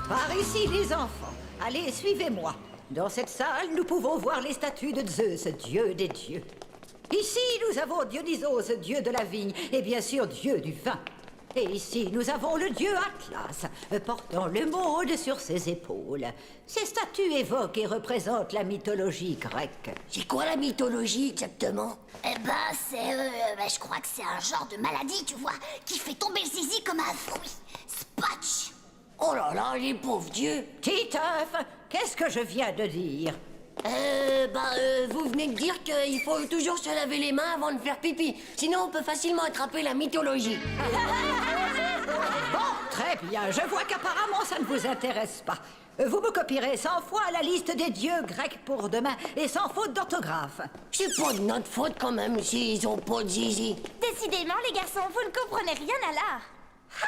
Par ici, les enfants. Allez, suivez-moi. Dans cette salle, nous pouvons voir les statues de Zeus, dieu des dieux. Ici, nous avons Dionysos, dieu de la vigne, et bien sûr, dieu du vin. Et ici, nous avons le dieu Atlas, portant le monde sur ses épaules. Ces statues évoquent et représentent la mythologie grecque. C'est quoi la mythologie exactement? Eh ben, je crois que c'est un genre de maladie, tu vois, qui fait tomber le zizi comme un fruit. Spatch! Oh là là, les pauvres dieux! Titeuf, qu'est-ce que je viens de dire? Vous venez de dire qu'il faut toujours se laver les mains avant de faire pipi. Sinon, on peut facilement attraper la mythologie. Bon, très bien, je vois qu'apparemment ça ne vous intéresse pas. Vous me copierez 100 fois la liste des dieux grecs pour demain, et sans faute d'orthographe. C'est pas de notre faute quand même s'ils ont pas de zizi. Décidément, les garçons, vous ne comprenez rien à l'art. Ha!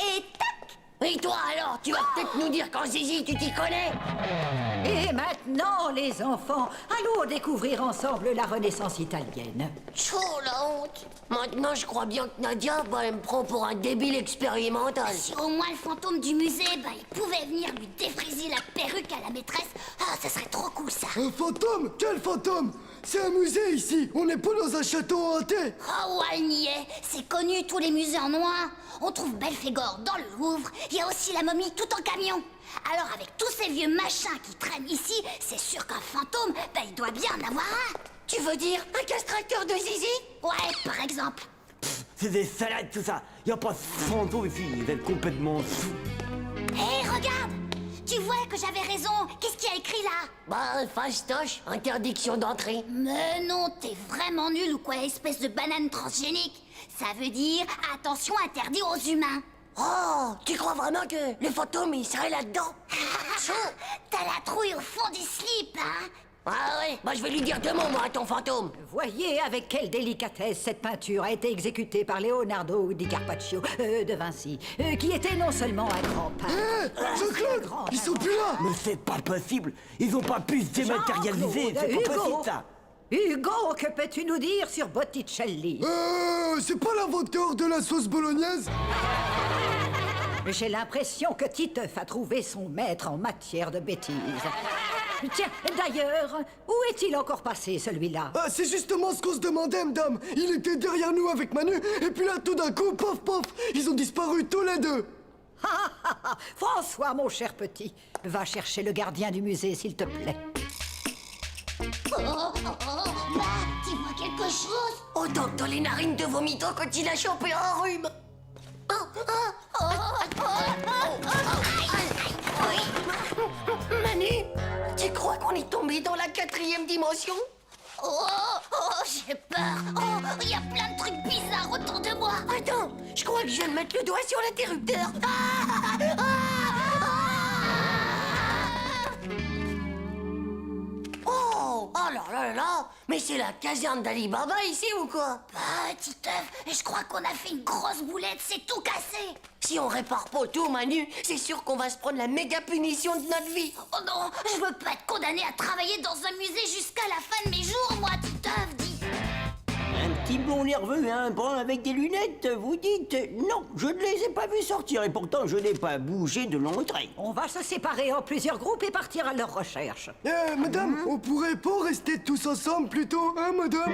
Et tac! Et toi alors, tu vas peut-être nous dire qu'en zizi tu t'y connais? Et maintenant, les enfants, allons découvrir ensemble la Renaissance italienne. Chaud la honte. Maintenant, je crois bien que Nadia, elle me prend pour un débile expérimental. Si au moins le fantôme du musée, il pouvait venir lui défriser la perruque à la maîtresse, ça serait trop cool ça. Un fantôme? Quel fantôme? C'est un musée ici, on n'est pas dans un château hanté. Oh ouais, elle n'y est, c'est connu, tous les musées en noir. On trouve Belphégor dans le Louvre, il y a aussi la momie tout en camion. Alors avec tous ces vieux machins qui traînent ici, c'est sûr qu'un fantôme, il doit bien en avoir un. Tu veux dire un castrateur de zizi? Ouais, par exemple. C'est des salades tout ça. Y a pas de fantôme ici, vous êtes complètement fous. Hé, regarde! Tu vois que j'avais raison, qu'est-ce qu'il y a écrit là? Fastoche, interdiction d'entrée. Mais non, t'es vraiment nul ou quoi, espèce de banane transgénique? Ça veut dire, attention, interdit aux humains. Oh, tu crois vraiment que le fantôme il serait là-dedans? Chaud. T'as la trouille au fond du slip, hein? Ah ouais, je vais lui dire 2 mots moi à ton fantôme. Voyez avec quelle délicatesse cette peinture a été exécutée par Leonardo di Carpaccio, de Vinci, qui était non seulement un grand peintre... Jean-Claude, ils sont plus là. Mais c'est pas possible. Ils ont pas pu se dématérialiser. C'est pas possible ça. Hugo, que peux-tu nous dire sur Botticelli? C'est pas l'inventeur de la sauce bolognaise? J'ai l'impression que Titeuf a trouvé son maître en matière de bêtises. Tiens, d'ailleurs, où est-il encore passé, celui-là? C'est justement ce qu'on se demandait, madame. Il était derrière nous avec Manu, et puis là, tout d'un coup, pof, pof, ils ont disparu tous les deux. François, mon cher petit, va chercher le gardien du musée, s'il te plaît. Tu vois quelque chose? Autant que dans les narines de vomito quand il a chopé un rhume. Manu, tu crois qu'on est tombé dans la 4e dimension? J'ai peur. Il y a plein de trucs bizarres autour de moi. Attends, je crois que je viens de mettre le doigt sur l'interrupteur. Oh là là là, mais c'est la caserne d'Ali Baba ici ou quoi? Petit œuf, je crois qu'on a fait une grosse boulette, c'est tout cassé. Si on répare pas tout, Manu, c'est sûr qu'on va se prendre la méga punition de notre vie. Oh non, je veux pas être condamné à travailler dans un musée jusqu'à la fin de mes jours, moi, petit œuf, dis. Un petit blond nerveux, un brun avec des lunettes, vous dites? Non, je ne les ai pas vus sortir et pourtant je n'ai pas bougé de l'entrée. On va se séparer en plusieurs groupes et partir à leur recherche. Madame, on pourrait pas rester tous ensemble plutôt, hein, madame?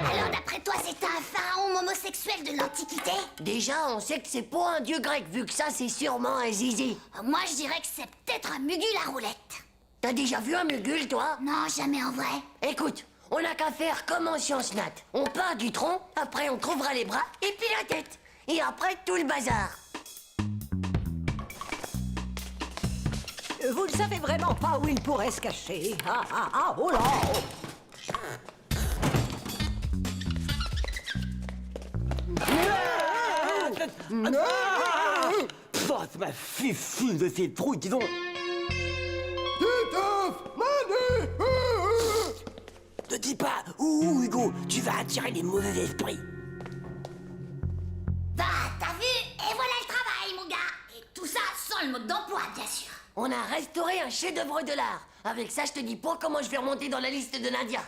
Alors, d'après toi, c'est un pharaon homosexuel de l'Antiquité? Déjà, on sait que c'est pas un dieu grec, vu que ça, c'est sûrement un zizi. Moi, je dirais que c'est peut-être un mugule à roulette. T'as déjà vu un mugule, toi? Non, jamais en vrai. Écoute, on n'a qu'à faire comme en sciences nat. On part du tronc, après on trouvera les bras, et puis la tête. Et après, tout le bazar. Vous ne savez vraiment pas où il pourrait se cacher. Oh là! Ça m'a fait fou de ces trous, disons. Titeuf, Manu, Ne dis pas où, Hugo, tu vas attirer les mauvais esprits. Bah, t'as vu? Et voilà le travail, mon gars. Et tout ça sans le mode d'emploi, bien sûr. On a restauré un chef-d'œuvre de l'art. Avec ça, je te dis pas comment je vais remonter dans la liste de Nadia.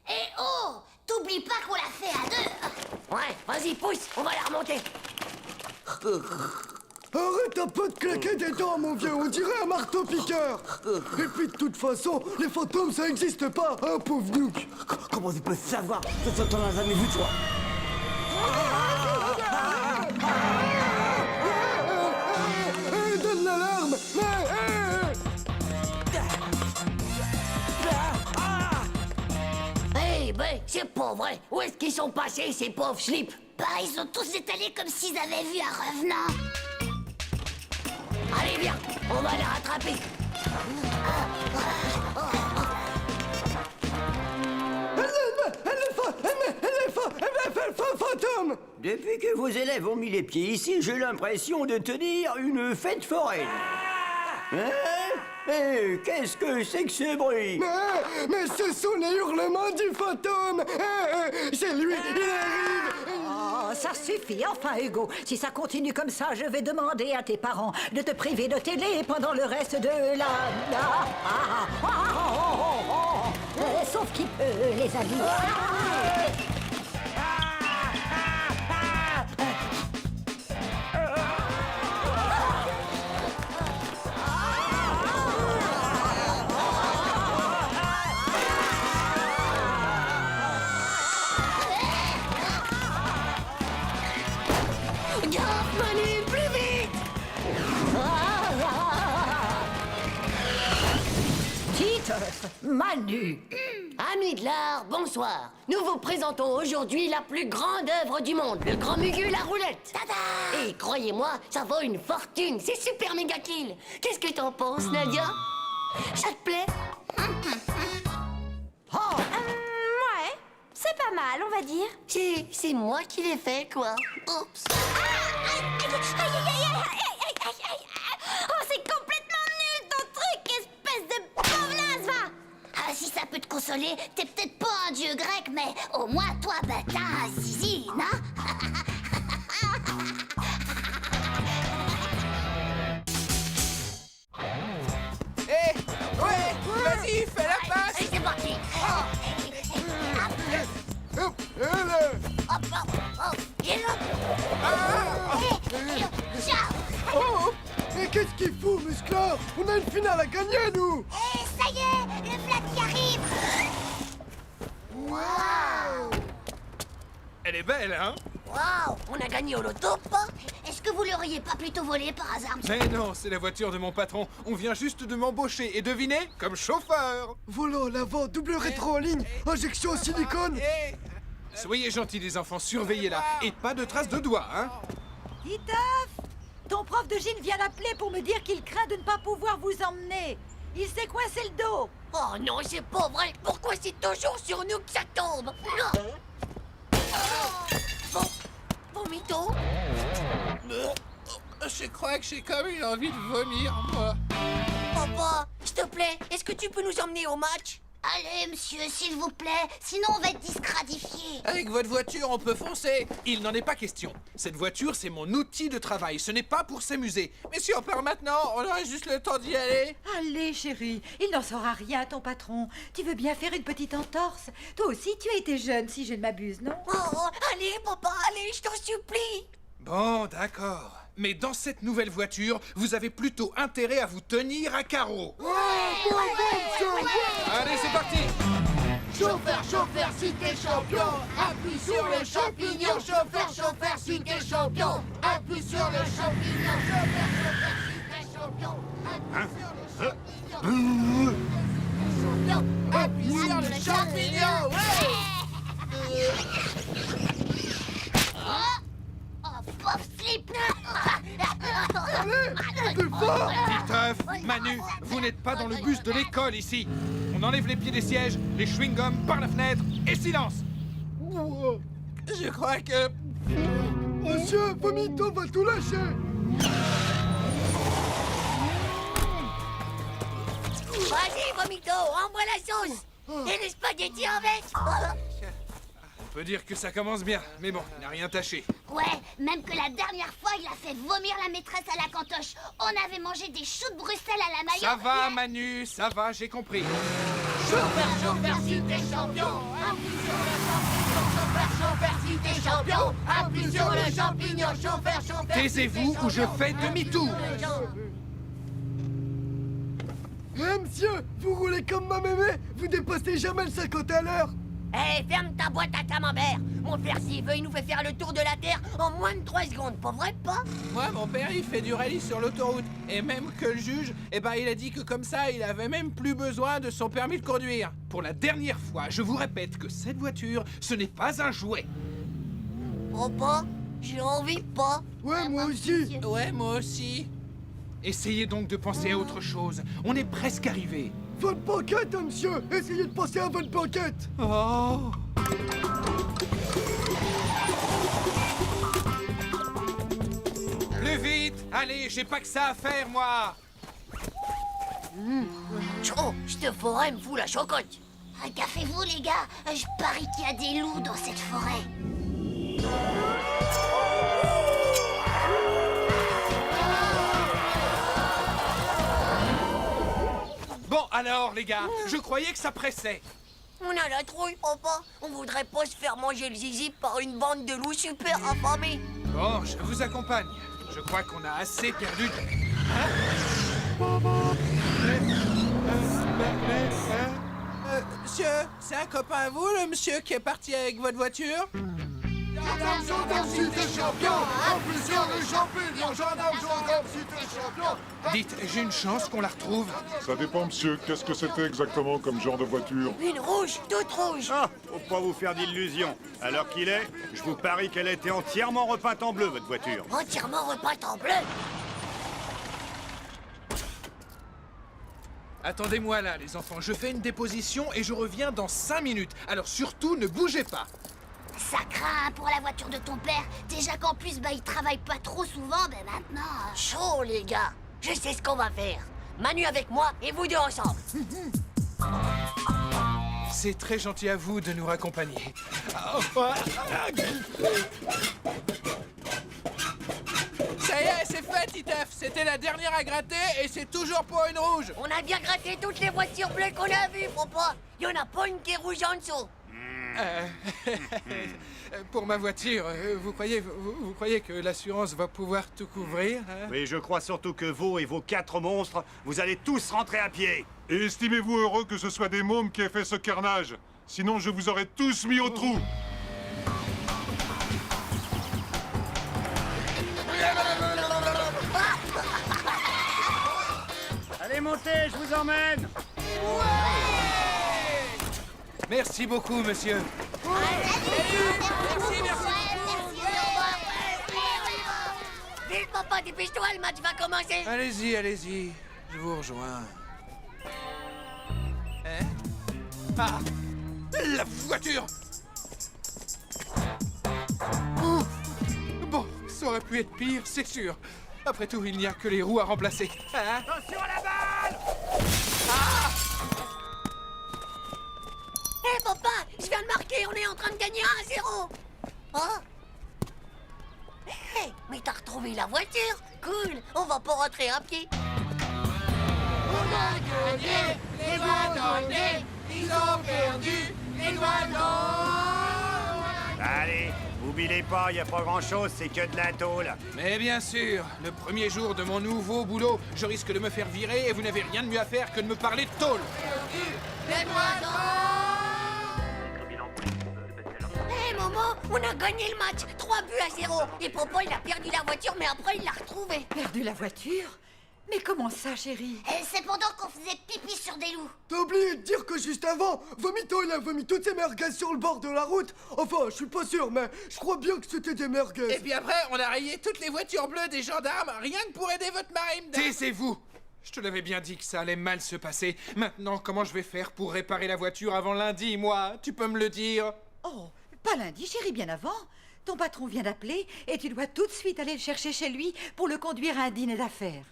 Et oh, t'oublies pas qu'on l'a fait à deux. Ouais, vas-y, pousse, on va la remonter. Arrête un peu de claquer des dents, mon vieux, on dirait un marteau-piqueur. Et puis de toute façon, les fantômes, ça n'existe pas, hein, pauvre Nook. Comment tu peux savoir? T'en as jamais vu, toi. Donne l'alarme. Eh ben, c'est pas vrai. Où est-ce qu'ils sont passés, ces pauvres slips? Bah, ils ont tous étalé comme s'ils avaient vu un revenant. Allez, viens, on va les rattraper. Fantôme. Depuis que vos élèves ont mis les pieds ici, j'ai l'impression de tenir une fête foraine. Hein? Eh, qu'est-ce que c'est que ce bruit? Mais ce sont les hurlements du fantôme. C'est lui, il arrive. Oh, ça suffit, enfin, Hugo. Si ça continue comme ça, je vais demander à tes parents de te priver de télé pendant le reste de sauf qu'il peut, les amis. Garde, Manu, plus vite! Titeuf, Manu. Amis de l'art, bonsoir. Nous vous présentons aujourd'hui la plus grande œuvre du monde, le Grand Mugu la roulette. Tada! Et croyez-moi, ça vaut une fortune, c'est super méga kill. Qu'est-ce que t'en penses, Nadia? Ça te plaît? Ouais, c'est pas mal, on va dire. C'est moi qui l'ai fait, quoi. Oups. Oh, c'est complètement nul ton truc, espèce de pauvre naze, va! Ah, si ça peut te consoler, t'es peut-être pas un dieu grec, mais au moins toi, bah t'as un zizi, non? Eh, ouais, vas-y, fais la passe. Allez, c'est parti! Hop, là. Hop, hop, hop! Et hop! Ciao! Oh, mais qu'est-ce qu'il fout, musclor? On a une finale à gagner, nous. Et ça y est, le flat qui arrive! Waouh! Elle est belle, hein? Waouh, on a gagné au loto, pas? Est-ce que vous l'auriez pas plutôt volé par hasard, monsieur? Mais non, c'est la voiture de mon patron. On vient juste de m'embaucher et devinez, comme chauffeur. Volant à l'avant, double rétro en ligne, injection au silicone. Eh, soyez gentils, les enfants, surveillez-la. Et pas de traces de doigts, hein? Titeuf, ton prof de gym vient d'appeler pour me dire qu'il craint de ne pas pouvoir vous emmener. Il s'est coincé le dos. Oh non, c'est pas vrai. Pourquoi c'est toujours sur nous que ça tombe? Non. Bon, vomito. Je crois que j'ai comme une envie de vomir, moi. Papa, s'il te plaît, est-ce que tu peux nous emmener au match? Allez, monsieur, s'il vous plaît, sinon on va être disqualifié. Avec votre voiture, on peut foncer. Il n'en est pas question. Cette voiture, c'est mon outil de travail. Ce n'est pas pour s'amuser. Mais si on part maintenant, on aurait juste le temps d'y aller. Allez, chérie, il n'en saura rien, ton patron. Tu veux bien faire une petite entorse? Toi aussi, tu as été jeune, si je ne m'abuse, non? Oh, allez, papa, allez, je t'en supplie. Bon, d'accord. Mais dans cette nouvelle voiture, vous avez plutôt intérêt à vous tenir à carreau. Allez, c'est parti. Chauffeur, chauffeur, si t'es champion, appuie sur le champignon. Chauffeur, chauffeur, si t'es champion, appuie sur le champignon. Chauffeur, chauffeur, si t'es champion, appuie sur le champignon. Ouais. Oh, pauvre slip! Titeuf, Manu, vous n'êtes pas dans le bus de l'école ici. On enlève les pieds des sièges, les chewing-gums par la fenêtre et silence. Je crois que... Monsieur, Vomito va tout lâcher. Vas-y, vomito, envoie la sauce. Et les spaghettis avec. On peut dire que ça commence bien, mais bon, il n'a rien tâché. Ouais, même que la dernière fois, il a fait vomir la maîtresse à la cantoche. On avait mangé des choux de Bruxelles à la maillot. Ça va, Manu, ça va, j'ai compris. Chauffeur, chauffeur, si t'es champion, appuie sur le champignon. Chauffeur, chauffeur, si t'es champion, champion. Appuie sur le champignon chauffeur, chauffeur. Taisez-vous ou je fais demi-tour. Monsieur, vous roulez comme ma mémé, vous dépassez jamais le 50 à l'heure. Eh, ferme ta boîte à camembert. Mon père, s'il veut, il nous fait faire le tour de la Terre en moins de 3 secondes, pas vrai, pas? Moi, mon père, il fait du rallye sur l'autoroute. Et même que le juge, il a dit que comme ça, il avait même plus besoin de son permis de conduire. Pour la dernière fois, je vous répète que cette voiture, ce n'est pas un jouet. Papa, j'ai envie pas. Ouais, moi aussi. Ouais, moi aussi. Essayez donc de penser à autre chose. On est presque arrivé. Votre banquette, monsieur. Essayez de penser à votre banquette. Oh! Plus vite! Allez, j'ai pas que ça à faire, moi! Oh, cette forêt me fout la chocotte. Gaffez-vous, les gars. Je parie qu'il y a des loups dans cette forêt. Bon, alors, les gars, je croyais que ça pressait. On a la trouille, papa. On voudrait pas se faire manger le zizi par une bande de loups super affamés. Bon, je vous accompagne. Je crois qu'on a assez perdu de... Monsieur, c'est un copain à vous, le monsieur qui est parti avec votre voiture? Gendarme, gendarme, cité champion. Appuie sur le champignon. Gendarme, gendarme, cité champion. Dites, j'ai une chance qu'on la retrouve. Ça dépend, monsieur. Qu'est-ce que c'était exactement comme genre de voiture? Une rouge, toute rouge. Ah, faut pas vous faire d'illusions. À l'heure qu'il est, je vous parie qu'elle a été entièrement repeinte en bleu, votre voiture. Entièrement repeinte en bleu. Attendez-moi là, les enfants. Je fais une déposition et je reviens dans 5 minutes. Alors surtout, ne bougez pas. Ça craint pour la voiture de ton père. Déjà qu'en plus, il travaille pas trop souvent, maintenant... Chaud, les gars. Je sais ce qu'on va faire. Manu avec moi et vous deux ensemble. C'est très gentil à vous de nous raccompagner. Ça y est, c'est fait, Titeuf. C'était la dernière à gratter et c'est toujours pour une rouge. On a bien gratté toutes les voitures bleues qu'on a vues, papa. Il y en a pas une qui est rouge en dessous. Pour ma voiture, vous croyez que l'assurance va pouvoir tout couvrir, hein? Oui, je crois surtout que vous et vos 4 monstres, vous allez tous rentrer à pied. Et estimez-vous heureux que ce soit des mômes qui aient fait ce carnage. Sinon, je vous aurais tous mis au trou. Allez, montez, je vous emmène. Merci beaucoup, monsieur. Vite, papa, dépêche-toi, le match va commencer. Allez-y, allez-y. Je vous rejoins. Hein? Ah! La voiture! Bon, ça aurait pu être pire, c'est sûr. Après tout, il n'y a que les roues à remplacer. Hein? Attention à la balle! Hé, papa, je viens de marquer, on est en train de gagner 1-0. Oh? Hé, mais t'as retrouvé la voiture? Cool, on va pas rentrer à pied. On a gagné, les doigts dans le nez. Ils ont perdu, les doigts dans... Allez, oubliez pas, y a pas grand-chose, c'est que de la tôle. Mais bien sûr, le premier jour de mon nouveau boulot, je risque de me faire virer et vous n'avez rien de mieux à faire que de me parler de tôle. Les doigts dans... Hé, maman, on a gagné le match, 3-0. Et papa, il a perdu la voiture, mais après, il l'a retrouvée. Perdu la voiture? Mais comment ça, chérie? C'est pendant qu'on faisait pipi sur des loups. T'as oublié de dire que juste avant, Vomito il a vomi toutes ses merguez sur le bord de la route. Enfin, je suis pas sûr, mais je crois bien que c'était des merguez. Et puis après, on a rayé toutes les voitures bleues des gendarmes, rien que pour aider votre marine. Taisez-vous! Je te l'avais bien dit que ça allait mal se passer. Maintenant, comment je vais faire pour réparer la voiture avant lundi, moi? Tu peux me le dire? Oh, pas lundi, chérie, bien avant. Ton patron vient d'appeler et tu dois tout de suite aller le chercher chez lui pour le conduire à un dîner d'affaires.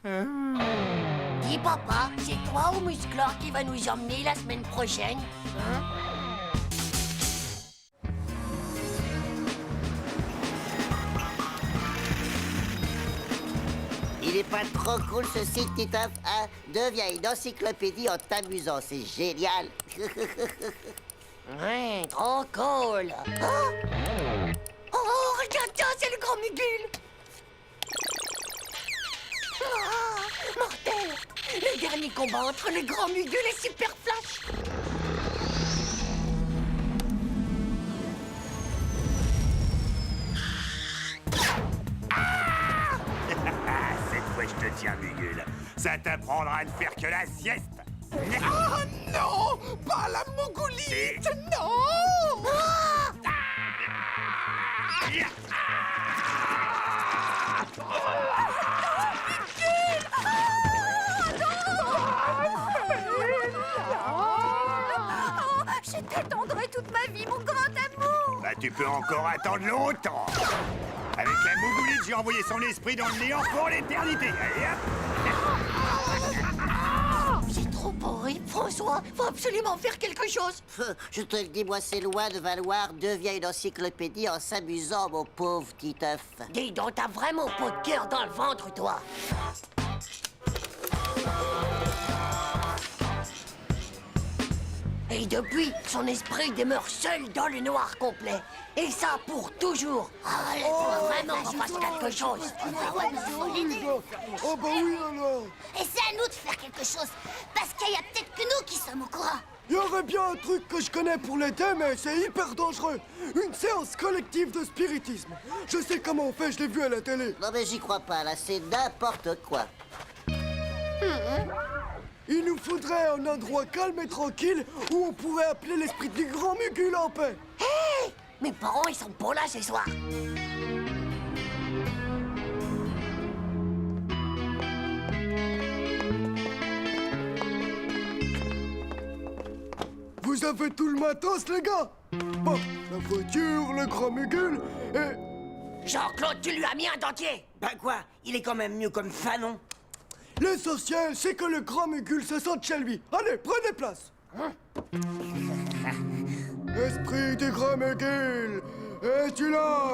Dis, papa, c'est toi ou Musclor qui va nous emmener la semaine prochaine? Hein? Il est pas trop cool ce site, Titeuf, hein? Deviens une encyclopédie en t'amusant, c'est génial. Ouais, trop cool. Oh, grand Mugul. Ah, mortel. Le dernier combat entre le grand Mugul et Super Flash. Cette fois, je te tiens, Mugul. Ça t'apprendra à ne faire que la sieste. Ah non! Pas la mogolite! Non! Je t'attendrai toute ma vie, mon grand amour. Bah, tu peux encore attendre longtemps. Avec la mogolite, j'ai envoyé son esprit dans le néant pour l'éternité. Allez, hop. C'est trop horrible, François. Faut absolument faire quelque chose. Je te le dis, moi, c'est loin de valoir. Deviens une encyclopédie en s'amusant, mon pauvre Titeuf. Dis donc, t'as vraiment pas de cœur dans le ventre, toi. Et depuis, son esprit demeure seul dans le noir complet. Et ça pour toujours. Ah, faut vraiment qu'on fasse quelque chose. Oh bah oui alors. Et c'est à nous de faire quelque chose. Parce qu'il y a peut-être que nous qui sommes au courant. Il y aurait bien un truc que je connais pour l'été, mais c'est hyper dangereux. Une séance collective de spiritisme. Je sais comment on fait, je l'ai vu à la télé. Non mais j'y crois pas, là, c'est n'importe quoi. Il nous faudrait un endroit calme et tranquille où on pourrait appeler l'esprit du grand Mugul en paix. Hé! Mes parents, ils sont pas là ce soir. Vous avez tout le matos, les gars? Bon, la voiture, le grand Mugul et... Jean-Claude, tu lui as mis un dentier. Bah quoi? Il est quand même mieux comme Fanon. L'essentiel, c'est que le grand Mugul se sente chez lui. Allez, prenez place. Esprit du grand Mugul, es-tu là?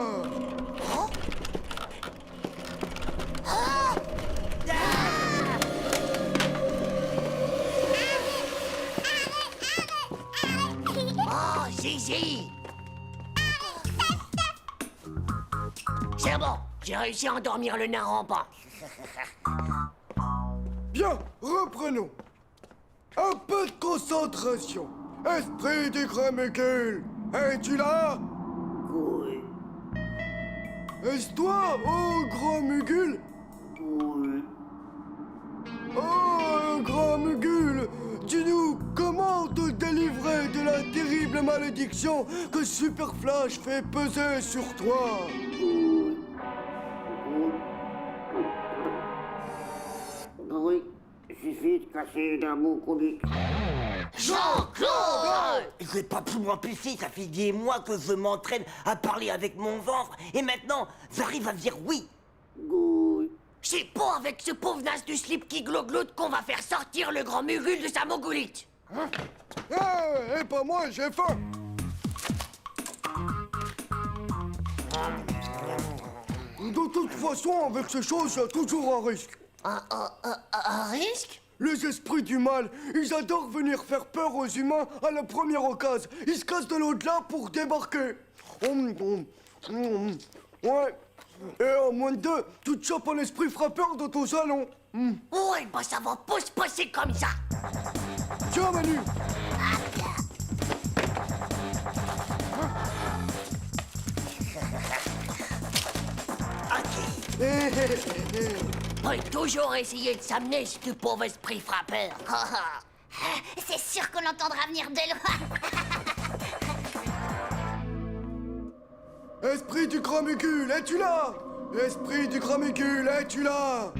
Oh, Zizi! C'est bon, j'ai réussi à endormir le nain rampant. Bien, reprenons. Un peu de concentration. Esprit du grand Mugul, es-tu là? Oui. Est-ce toi, oh grand Mugul? Oui. Oh, grand Mugul, dis-nous comment te délivrer de la terrible malédiction que Super Flash fait peser sur toi. Oui, il suffit de casser d'un mot comique. Jean-Claude! Je vais pas plus m'amplifier, ça fait des mois que je m'entraîne à parler avec mon ventre, et maintenant, j'arrive à dire oui. C'est pas avec ce pauvre nas du slip qui glogloute qu'on va faire sortir le grand Mugul de sa mogolite. Et pas moi, j'ai faim. De toute façon, avec ces choses, il y a toujours un risque. Un risque? Les esprits du mal, ils adorent venir faire peur aux humains à la première occasion. Ils se cassent de l'au-delà pour débarquer. Ouais. Et en moins de 2, tu te chopes un esprit frappeur dans ton salon. Ouais, bah ça va pas se passer comme ça. Tiens, Manu. J'ai toujours essayé de s'amener ce pauvre esprit frappeur. C'est sûr qu'on l'entendra venir de loin. Esprit du grand Mugul, es-tu là? Esprit du grand Mugul, es-tu là?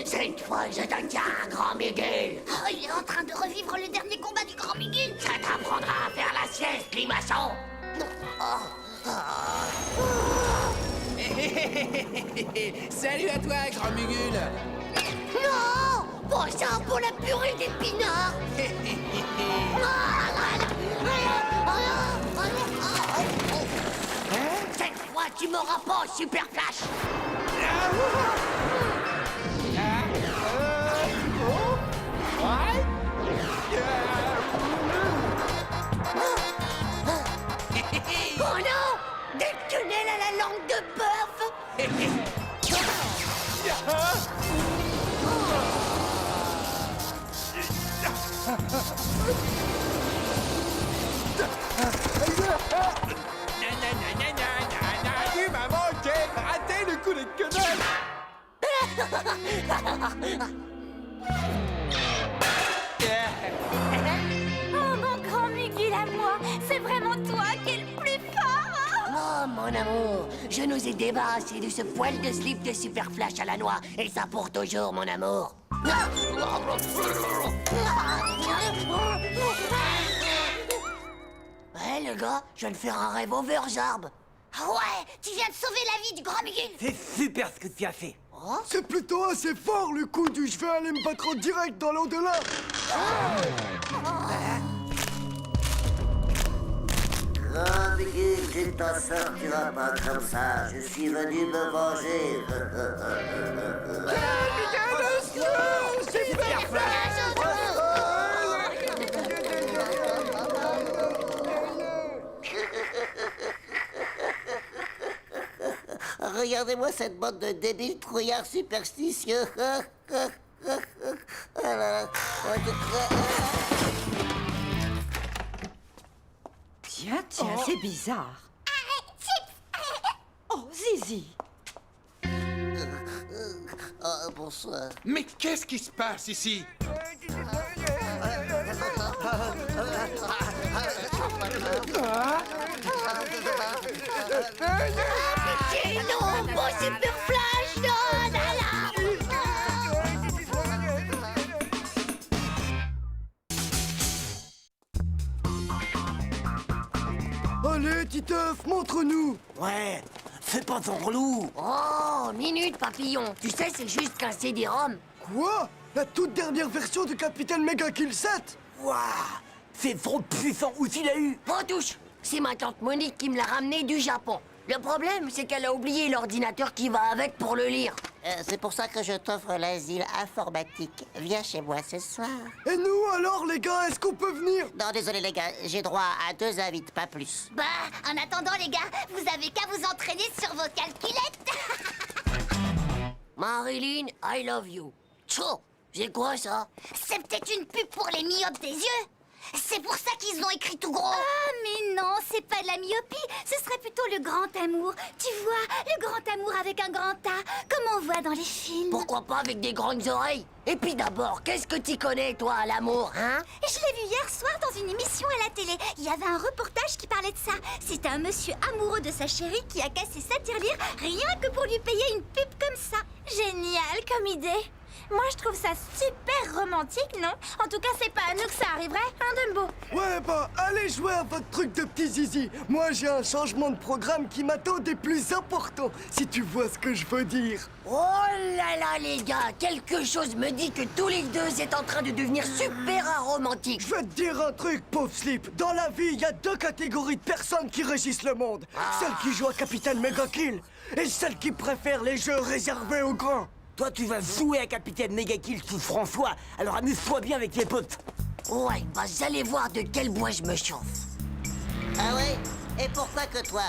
Cette fois, je te tiens, grand Mugul. Oh, il est en train de revivre le dernier combat du grand Mugul. Ça t'apprendra à faire la sieste, limaçon. Salut à toi, grand Mugul. Non! Pas ça pour la purée d'épinards! Cette fois, tu m'auras pas, Super Flash! Tu m'as manqué! Raté le coup de quenelle! Oh, mon grand Mugul à moi, c'est vraiment toi qui es le plus fort. Oh, mon amour, je nous ai débarrassés de ce poil de slip de Super Flash à la noix. Et ça pour toujours, mon amour. Ouais, le gars, je viens de faire un rêve overjarb. Ah ouais, tu viens de sauver la vie du grand Mugul. C'est super ce que tu as fait. C'est plutôt assez fort le coup du je vais aller me battre en direct dans l'au-delà. Grand Mugul, tu ne t'en sortiras pas comme ça. Je suis venu me venger. Regardez-moi cette bande de débiles trouillards superstitieux. Tiens, c'est bizarre. Oh, Zizi. Oh, bonsoir. Mais qu'est-ce qui se passe ici? Pitié, non, mon Super Flash, non, là, là. Allez, Titeuf, montre-nous. Ouais, fais pas ton relou. Oh, minute, papillon. Tu sais, c'est juste qu'un CD-ROM. Quoi? La toute dernière version de Capitaine Mega Kill 7? Waouh, c'est trop puissant. Où tu l'as eu? Potouche, c'est ma tante Monique qui me l'a ramené du Japon. Le problème, c'est qu'elle a oublié l'ordinateur qui va avec pour le lire. C'est pour ça que je t'offre l'asile informatique. Viens chez moi ce soir. Et nous alors, les gars, est-ce qu'on peut venir? Non, désolé les gars, j'ai droit à 2 invites, pas plus. Bah, en attendant, les gars, vous avez qu'à vous entraîner sur vos calculettes. Marilyn, I love you. Tchou, c'est quoi ça? C'est peut-être une pub pour les myopes des yeux. C'est pour ça qu'ils ont écrit tout gros. Ah, mais non, c'est pas de la myopie. Ce serait plutôt le grand amour. Tu vois, le grand amour avec un grand A, comme on voit dans les films. Pourquoi pas avec des grandes oreilles? Et puis d'abord, qu'est-ce que tu connais, toi, à l'amour, hein? Je l'ai vu hier soir dans une émission à la télé. Il y avait un reportage qui parlait de ça. C'était un monsieur amoureux de sa chérie qui a cassé sa tirelire rien que pour lui payer une pub comme ça. Génial comme idée. Moi, je trouve ça super romantique, non? En tout cas, c'est pas à nous que ça arriverait, hein, Dumbo? Ouais, bah, allez jouer à votre truc de petit zizi. Moi, j'ai un changement de programme qui m'attend des plus importants, si tu vois ce que je veux dire. Oh là là, les gars, quelque chose me dit que tous les deux êtes en train de devenir super aromantiques. Je vais te dire un truc, pauvre Slip. Dans la vie, il y a 2 catégories de personnes qui régissent le monde. Celles qui jouent à Capitaine Mega Kill et celles qui préfèrent les jeux réservés aux grands. Toi, tu vas jouer à Capitaine Mega Kill sous François, alors amuse-toi bien avec tes potes. Ouais, bah vous allez voir de quel bois je me chauffe. Ah ouais? Et pourquoi que toi?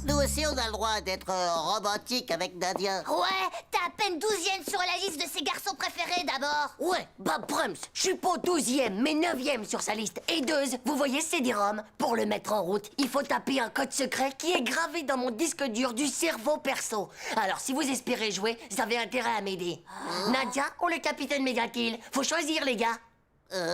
Nous aussi, on a le droit d'être romantique avec Nadia. Ouais, t'es à peine 12e sur la liste de ses garçons préférés d'abord. Ouais, bah Prums, je suis pas 12e, mais 9e sur sa liste. Et vous voyez CD-ROM? Pour le mettre en route, il faut taper un code secret qui est gravé dans mon disque dur du cerveau perso. Alors, si vous espérez jouer, vous avez intérêt à m'aider. Nadia ou le Capitaine Mega Kill? Faut choisir, les gars.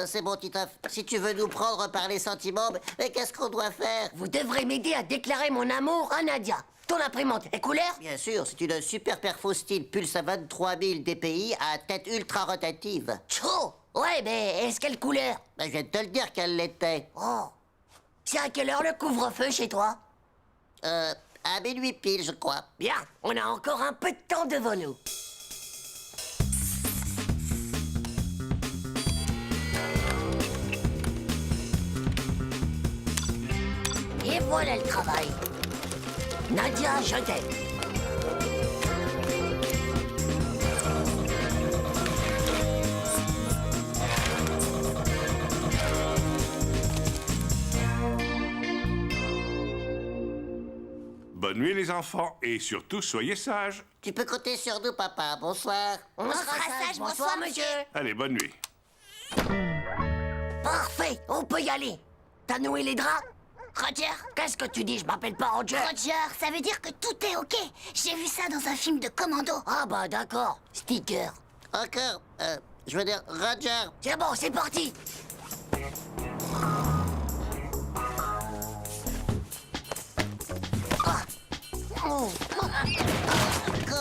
C'est bon, Titeuf. Si tu veux nous prendre par les sentiments, mais qu'est-ce qu'on doit faire? Vous devrez m'aider à déclarer mon amour à Nadia. Ton imprimante est couleur? Bien sûr, c'est une super perfo style pulse à 23 000 dpi à tête ultra rotative. Tchou! Ouais, mais est-ce quelle couleur? Ben, je viens de te le dire qu'elle l'était. Oh. C'est à quelle heure le couvre-feu chez toi? À minuit pile, je crois. Bien, on a encore un peu de temps devant nous. Et voilà le travail. Nadia, je t'aime. Bonne nuit les enfants, et surtout soyez sages. Tu peux compter sur nous, papa. Bonsoir. On sera sage. Bonsoir, monsieur. Allez, bonne nuit. Parfait, on peut y aller. T'as noué les draps? Roger? Qu'est-ce que tu dis? Je m'appelle pas Roger. Roger, ça veut dire que tout est ok. J'ai vu ça dans un film de commando. Ah bah d'accord, sticker. Encore, je veux dire, Roger. C'est bon, c'est parti. Oh. Quoi?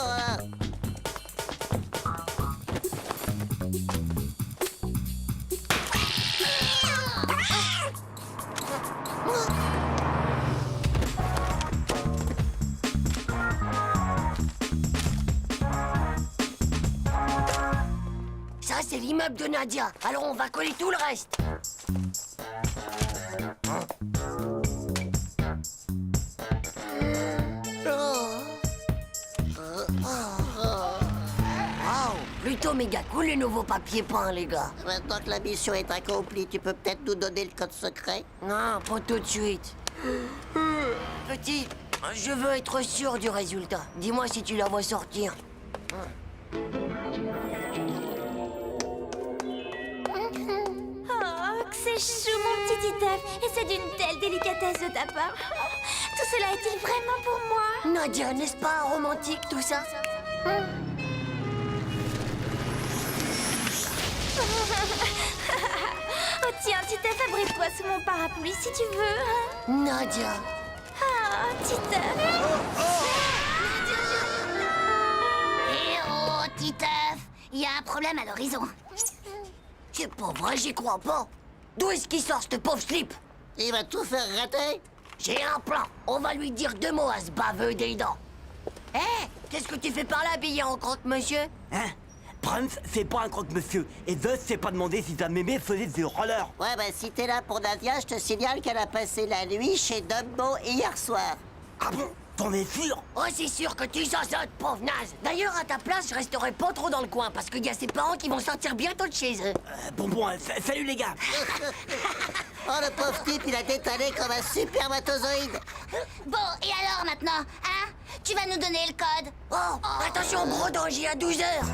Ça, c'est l'immeuble de Nadia. Alors, on va coller tout le reste. Wow, plutôt méga cool les nouveaux papiers peints, les gars. Maintenant que la mission est accomplie, tu peux peut-être nous donner le code secret? Non, pas tout de suite. Petit, je veux être sûr du résultat. Dis-moi si tu la vois sortir. Oh, que c'est chou, mon petit Titeuf. Et c'est d'une telle délicatesse de ta part. Tout cela est-il vraiment pour moi? Nadia, n'est-ce pas romantique tout ça? Oh tiens, Titeuf, abrite-toi sous mon parapluie si tu veux. Nadia. Oh, Titeuf. Eh oh, Titeuf, il y a un problème à l'horizon. C'est pas vrai, j'y crois pas. D'où est-ce qu'il sort, ce pauvre slip? Il va tout faire rater. J'ai un plan. On va lui dire 2 mots à ce baveux des dents. Hé, qu'est-ce que tu fais par là, habillé en croque-monsieur? Hein? Prince, c'est pas un croque-monsieur. Et Zeus s'est pas demandé si ta mémé faisait du roller. Ouais, bah si t'es là pour Nadia, je te signale qu'elle a passé la nuit chez Dumbo hier soir. Ah bon? T'en es sûr? Oh, c'est sûr que tu sautes, pauvre naze. D'ailleurs, à ta place, je resterai pas trop dans le coin, parce qu'il y a ses parents qui vont sortir bientôt de chez eux. Salut les gars. Oh, le pauvre type, il a détalé comme un supermatozoïde. Bon, et alors maintenant, hein? Tu vas nous donner le code? Oh, attention, gros danger à 12 heures.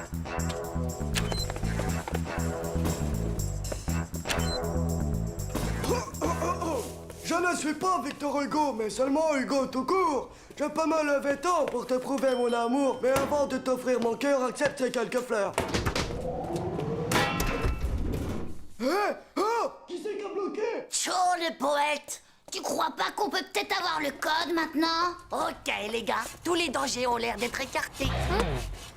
Je ne suis pas Victor Hugo, mais seulement Hugo tout court. Je peux me lever tôt pour te prouver mon amour, mais avant de t'offrir mon cœur, accepte ces quelques fleurs. Hé! Oh! Qui c'est qui a bloqué? Chaud, le poète. Tu crois pas qu'on peut peut-être avoir le code maintenant? Ok, les gars, tous les dangers ont l'air d'être écartés.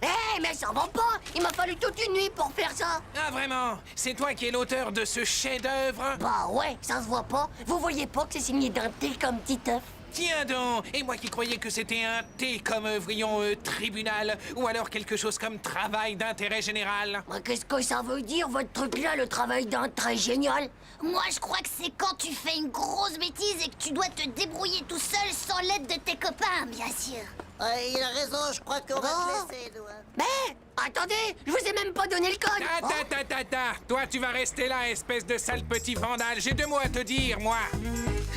Hé, mais ça va pas. Il m'a fallu toute une nuit pour faire ça. Ah, vraiment? C'est toi qui es l'auteur de ce chef-d'œuvre? Bah ouais, ça se voit pas. Vous voyez pas que c'est signé d'un T comme Titeuf? Tiens donc! Et moi qui croyais que c'était un T comme, voyons, tribunal, ou alors quelque chose comme travail d'intérêt général. Mais qu'est-ce que ça veut dire, votre truc-là, le travail d'intérêt génial? Moi, je crois que c'est quand tu fais une grosse bêtise et que tu dois te débrouiller tout seul sans l'aide de tes copains, bien sûr. Il a raison, je crois qu'on va te laisser, nous. Mais, attendez, je vous ai même pas donné le code. Toi, tu vas rester là, espèce de sale petit vandale. J'ai 2 mots à te dire, moi.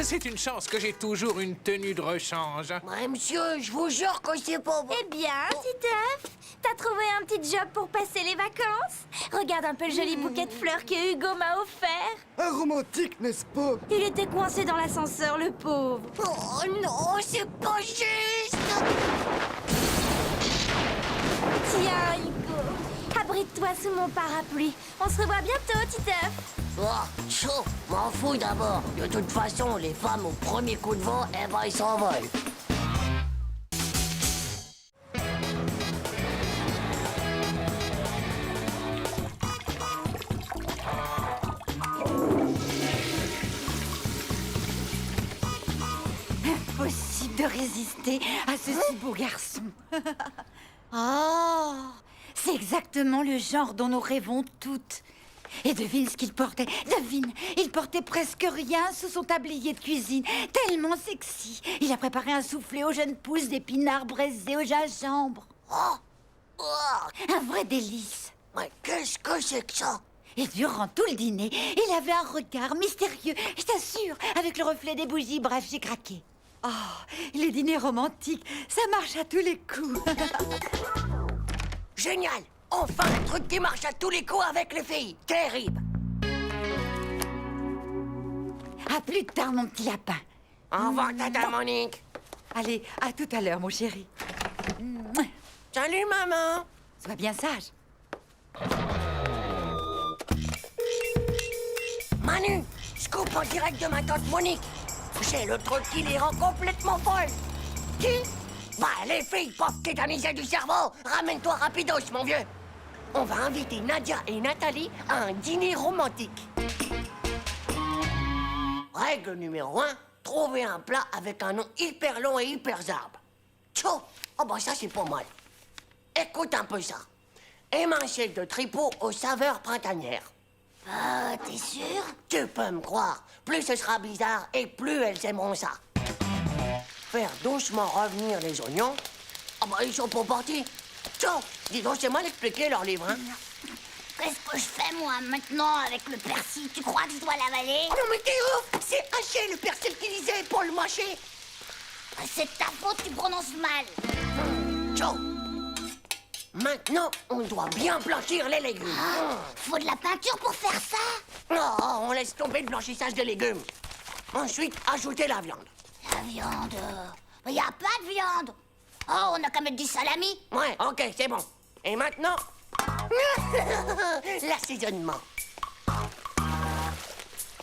C'est une chance que j'ai toujours une tenue de rechange. Ouais, monsieur, je vous jure que c'est pas bon. Eh bien, Titeuf, t'as trouvé un petit job pour passer les vacances? Regarde un peu le joli bouquet de fleurs que Hugo m'a offert. Un romantique, n'est-ce pas? Il était coincé dans l'ascenseur, le pauvre. Oh non, c'est pas juste. Tiens, Hugo, abrite-toi sous mon parapluie. On se revoit bientôt, Titeuf. Oh, chaud, m'en fous d'abord. De toute façon, les femmes, au premier coup de vent, eh ben, ils s'envolent. Impossible de résister à ce si beau garçon. Oh, c'est exactement le genre dont nous rêvons toutes. Et devine ce qu'il portait. Devine, il portait presque rien sous son tablier de cuisine. Tellement sexy. Il a préparé un soufflé aux jeunes pousses d'épinards braisés au gingembre. Oh, Un vrai délice. mais qu'est-ce que c'est que ça? Et durant tout le dîner, il avait un regard mystérieux, je t'assure, avec le reflet des bougies. Bref, j'ai craqué. Oh, les dîners romantiques, ça marche à tous les coups. Génial! Enfin un truc qui marche à tous les coups avec les filles! Terrible! À plus tard, mon petit lapin. Au revoir, tata Monique. Allez, à tout à l'heure, mon chéri. Salut, maman. Sois bien sage. Manu, scoop en direct de ma tante Monique. J'ai le truc qui les rend complètement folles. Qui? Bah, les filles, pauvres tétanisées du cerveau. Ramène-toi rapidos, mon vieux. On va inviter Nadia et Nathalie à un dîner romantique. Règle numéro 1, trouver un plat avec un nom hyper long et hyper zarbe. Tchou! Oh bah ça, c'est pas mal. Écoute un peu ça. Émincé de tripeau aux saveurs printanières. T'es sûr? Tu peux me croire. Plus ce sera bizarre et plus elles aimeront ça. Faire doucement revenir les oignons. Ah bah ils sont pas partis. Tiens, dis donc, c'est mal expliqué leur livre, hein? Qu'est-ce que je fais, moi, maintenant, avec le persil? Tu crois que je dois l'avaler? Non mais t'es ouf! C'est haché le persil qu'ils disaient pour le mâcher. C'est ta faute, tu prononces mal. Tiens. Maintenant, on doit bien blanchir les légumes. Faut de la peinture pour faire ça? Non, on laisse tomber le blanchissage des légumes. Ensuite, ajoutez la viande. La viande... Y a pas de viande. Oh, on a qu'à mettre du salami. Ouais, ok, c'est bon. Et maintenant... l'assaisonnement.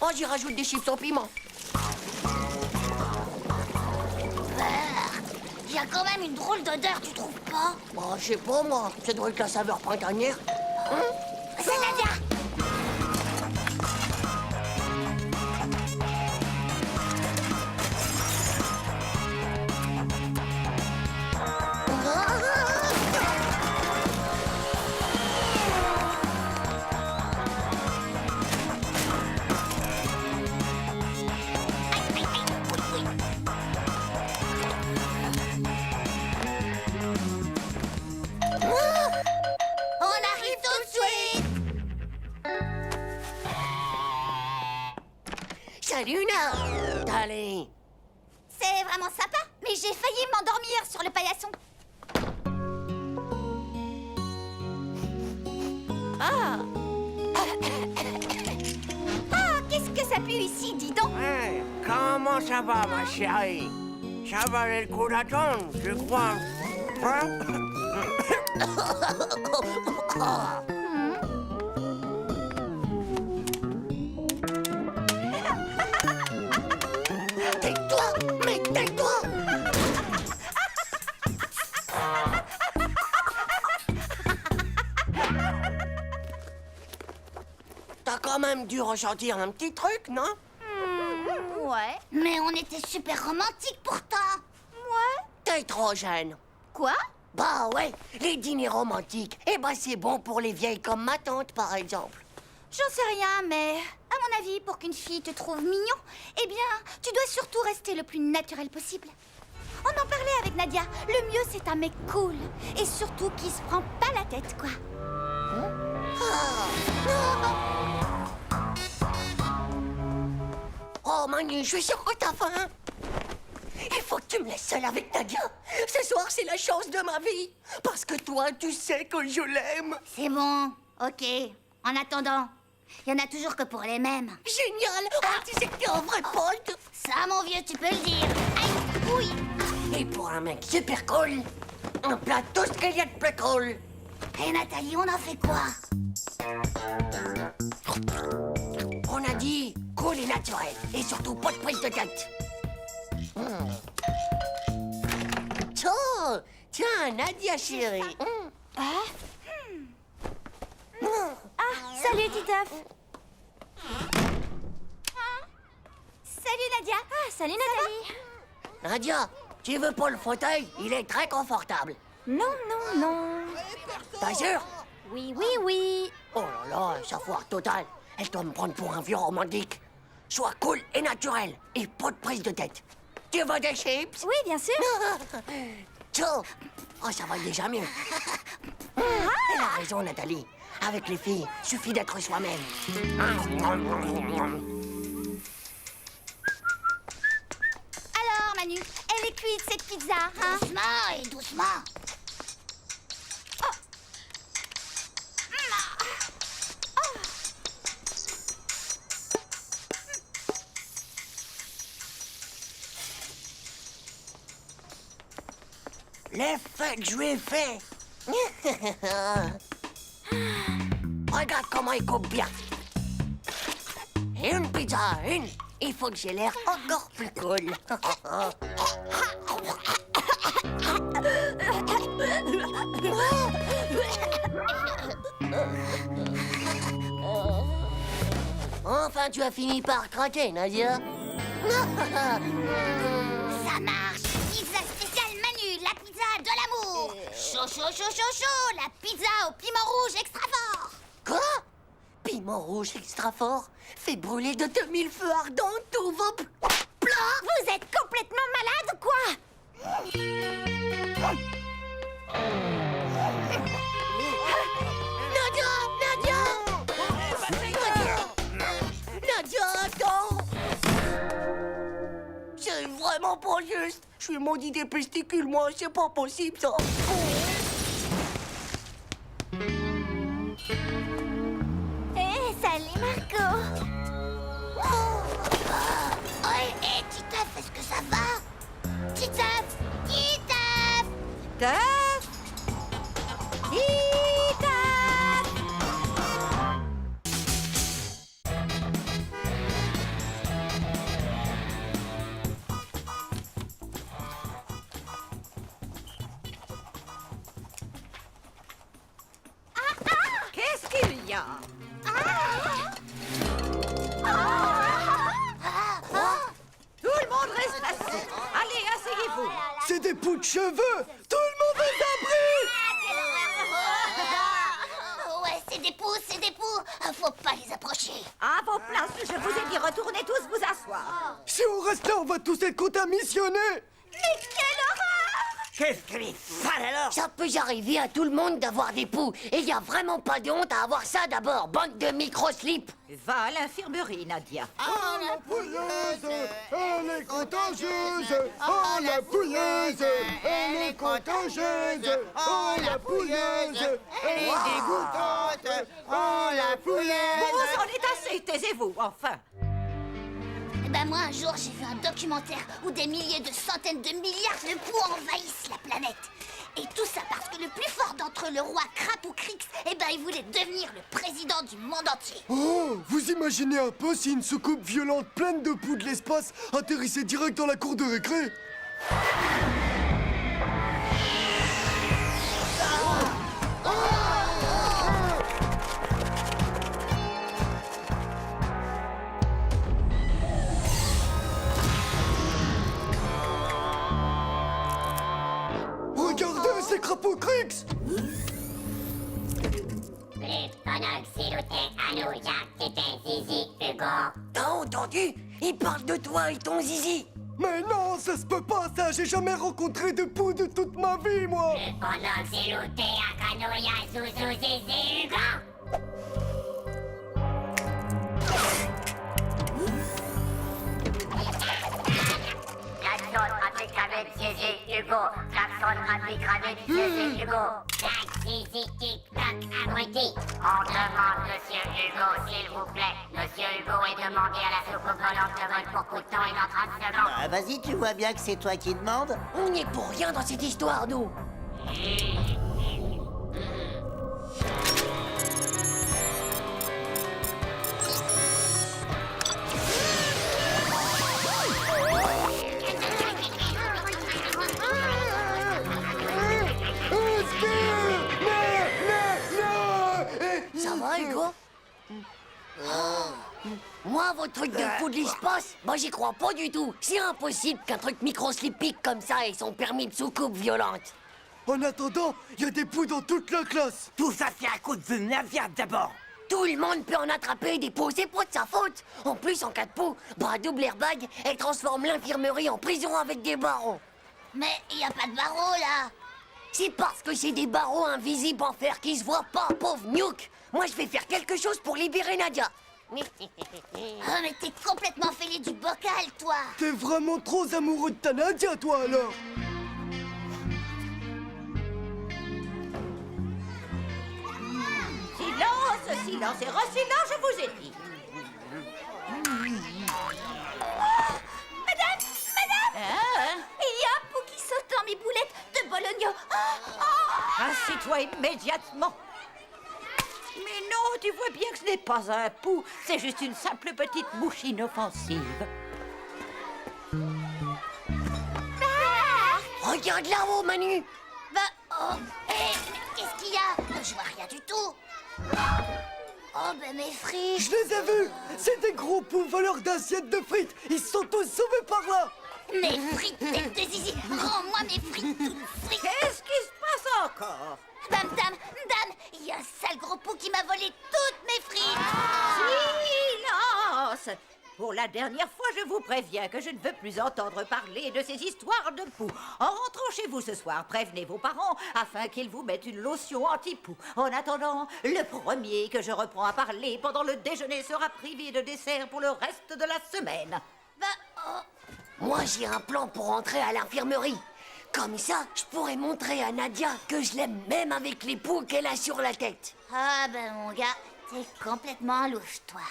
Oh, j'y rajoute des chips au piment. Y a quand même une drôle d'odeur, tu trouves pas? Oh, je sais pas, moi. Ça doit être la saveur printanière. C'est Nadia! On arrive tout de suite! Salut, Nathalie. C'est vraiment sympa, mais j'ai failli m'endormir sur le paillasson. Ah, qu'est-ce que ça pue ici, dis donc. Hey, comment ça va, ma chérie? Ça valait le coup d'attendre, je crois. Hein? Tais-toi, mais tais-toi. T'as quand même dû ressentir un petit truc, non? Ouais. Mais on était super romantiques pourtant. Ouais. T'es trop jeune. Quoi? Bah ouais, les dîners romantiques, eh ben c'est bon pour les vieilles comme ma tante, par exemple. J'en sais rien, mais à mon avis, pour qu'une fille te trouve mignon, eh bien, tu dois surtout rester le plus naturel possible. On en parlait avec Nadia. Le mieux, c'est un mec cool. Et surtout qui se prend pas la tête, quoi. Oh Manu, je suis sûre que t'as faim. Il faut que tu me laisses seule avec Nadia. Ce soir, c'est la chance de ma vie. Parce que toi, tu sais que je l'aime. C'est bon, ok. En attendant, il y en a toujours que pour les mêmes. Génial. Oh, tu sais que t'es un vrai pote. Ça, mon vieux, tu peux le dire. Aïe, oui. Et pour un mec super cool, un plat tout ce qu'il y a de plus cool. Et Nathalie, on en fait quoi? On a dit cool et naturel. Et surtout pas de prise de tête. Tiens, Nadia chérie. Salut, Titeuf. Salut, Nadia. Ah, salut, Nathalie. Nadia, tu veux pas le fauteuil? Il est très confortable. Non, non, non. T'es sûr? Oui, oui, oui. Oh là là, ça foire totale. Elle doit me prendre pour un vieux romantique. Sois cool et naturel. Et pas de prise de tête. Tu veux des chips? Oui, bien sûr. Ciao. Oh, ça va déjà mieux. Elle a raison, Nathalie. Avec les filles, suffit d'être soi-même. Alors, Manu, elle est cuite, cette pizza, hein? Doucement et doucement. l'effet que je lui ai fait. Regarde comment il coupe bien. Une pizza, une. Il faut que j'ai l'air encore plus cool. Enfin, tu as fini par craquer, Nadia. Ça marche. Pizza spéciale Manu, la pizza de l'amour. Chaud, chaud, chaud, chaud, chaud. La pizza au piment rouge extra fort. Quoi? Piment rouge extra fort fait brûler de 2000 feux ardents tous vos plats. Vous êtes complètement malade ou quoi? Nadia! Nadia, attends! C'est vraiment pas juste. Je suis maudit des testicules, moi. C'est pas possible, ça. Salut Marco. Hé, Titeuf, est-ce que ça va? Titeuf! Titeuf! Titeuf! Titeuf! Qu'est-ce qu'il y a? Tout le monde reste assis. Allez, asseyez-vous. C'est des poux de cheveux. Tout le monde est abri. Ouais, c'est des poux, c'est des poux. Faut pas les approcher. À vos places, je vous ai dit retournez tous vous asseoir. Si on reste là, on va tous être contaminés. Mais quelle horreur! Qu'est-ce qu'elle est sale, alors? Ça peut arriver à tout le monde d'avoir des poux. Et y a vraiment pas de honte à avoir ça d'abord, bande de micro-slips. Va à l'infirmerie, Nadia. Oh, la pouilleuse, elle est contagieuse. Oh, la pouilleuse, elle est contagieuse. Oh, la pouilleuse, elle est dégoûtante. Oh, la pouilleuse. Bon, c'en est assez, taisez-vous, enfin. Eh ben moi, un jour, j'ai vu un documentaire où des milliers de centaines de milliards de poux envahissent la planète. Et tout ça parce que le plus fort d'entre eux, le roi Crapoucrix, eh ben il voulait devenir le président du monde entier. Oh, vous imaginez un peu si une soucoupe violente pleine de poux de l'espace atterrissait direct dans la cour de récré? Regardez, c'est Crapoucrix! T'as entendu? Il parle de toi et ton zizi. Mais non, ça se peut pas, ça! J'ai jamais rencontré de poux de toute ma vie, moi! On demande Monsieur Hugo, s'il vous plaît. Monsieur Hugo est demandé à la soucoupe volante de vol pour coup de temps et dans 30 secondes. Ah, vas-y, tu vois bien que c'est toi qui demandes. On n'y est pour rien dans cette histoire, nous. Ça va, Hugo? Moi, vos trucs de fou de l'espace, moi j'y crois pas du tout. C'est impossible qu'un truc microslipique comme ça ait son permis de soucoupe violente. En attendant, il y a des poux dans toute la classe. Tout ça, c'est à cause de Nadia d'abord. Tout le monde peut en attraper des poux, c'est pas de sa faute. En plus, en cas de poux, bah double airbag, elle transforme l'infirmerie en prison avec des barreaux. Mais il y a pas de barreaux, là. C'est parce que c'est des barreaux invisibles en fer qui se voient pas, pauvre Nuke. Moi, je vais faire quelque chose pour libérer Nadia. Oh, mais t'es complètement fêlé du bocal, toi. T'es vraiment trop amoureux de ta Nadia, toi, alors. Silence, silence et re-silence, je vous ai dit. Madame! Hein? Il y a un pou qui saute dans mes boulettes de bologna. toi immédiatement. Mais non, tu vois bien que ce n'est pas un pou, c'est juste une simple petite mouche inoffensive. Regarde là-haut, Manu. Qu'est-ce qu'il y a? Je vois rien du tout. Oh, ben mes frites. Je les ai vus. C'est des gros poux voleurs d'assiettes de frites. Ils sont tous sauvés par là. Mes frites, tête de zizi. Rends-moi mes frites toutes frites. Qu'est-ce qui se passe encore? Dame, il y a un sale gros pou qui m'a volé toutes mes frites. Silence! Pour la dernière fois, je vous préviens que je ne veux plus entendre parler de ces histoires de poux. En rentrant chez vous ce soir, prévenez vos parents afin qu'ils vous mettent une lotion anti-poux. En attendant, le premier que je reprends à parler pendant le déjeuner sera privé de dessert pour le reste de la semaine. Moi, j'ai un plan pour entrer à l'infirmerie. Comme ça, je pourrais montrer à Nadia que je l'aime même avec les poux qu'elle a sur la tête. Ah ben mon gars, t'es complètement louche, toi.